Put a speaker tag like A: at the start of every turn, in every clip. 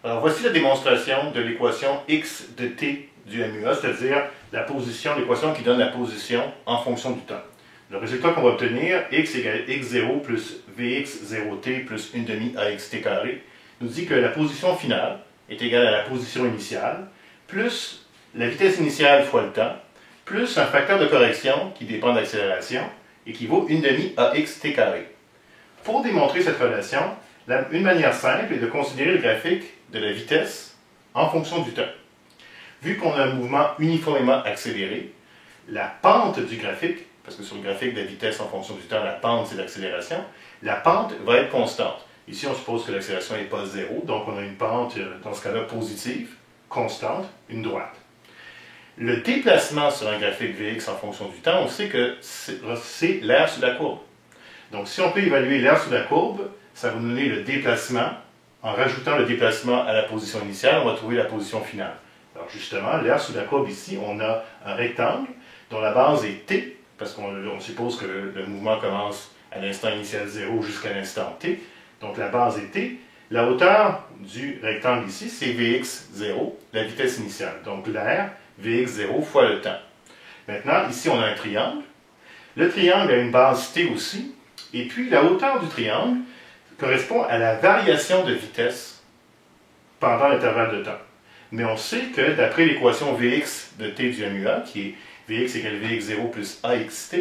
A: Alors voici la démonstration de l'équation x de t du MUA, c'est-à-dire la position, l'équation qui donne la position en fonction du temps. Le résultat qu'on va obtenir, x égale x0 plus vx0t plus 1 demi axt carré, nous dit que la position finale est égale à la position initiale, plus la vitesse initiale fois le temps, plus un facteur de correction qui dépend de l'accélération, équivaut 1 demi axt carré. Pour démontrer cette relation, une manière simple est de considérer le graphique de la vitesse en fonction du temps. Vu qu'on a un mouvement uniformément accéléré, la pente du graphique, parce que sur le graphique de la vitesse en fonction du temps, la pente c'est l'accélération, la pente va être constante. Ici on suppose que l'accélération n'est pas zéro, donc on a une pente dans ce cas-là positive, constante, une droite. Le déplacement sur un graphique Vx en fonction du temps, on sait que c'est l'aire sous la courbe. Donc si on peut évaluer l'aire sous la courbe, ça va nous donner le déplacement. En rajoutant le déplacement à la position initiale, on va trouver la position finale. Alors justement, l'aire sous la courbe ici, on a un rectangle dont la base est t, parce qu'on suppose que le mouvement commence à l'instant initial 0 jusqu'à l'instant t. Donc la base est t. La hauteur du rectangle ici, c'est Vx0, la vitesse initiale. Donc l'aire, Vx0 fois le temps. Maintenant, ici on a un triangle. Le triangle a une base t aussi. Et puis la hauteur du triangle correspond à la variation de vitesse pendant l'intervalle de temps. Mais on sait que d'après l'équation Vx de t du MUA, qui est Vx égale Vx0 plus axt,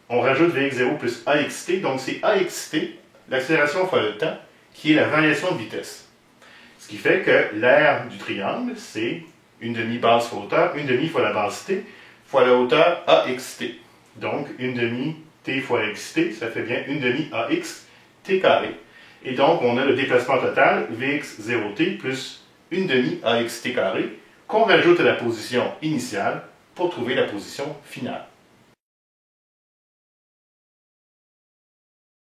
A: on rajoute Vx0 plus axt, donc c'est axt, l'accélération fois le temps, qui est la variation de vitesse. Ce qui fait que l'aire du triangle, c'est 1 demi base fois hauteur, 1 demi fois la base t, fois la hauteur axt. Donc 1 demi t fois xt, ça fait bien 1 demi ax t carré. Et donc, on a le déplacement total, Vx0t plus 1 demi axt carré, qu'on rajoute à la position initiale pour trouver la position finale.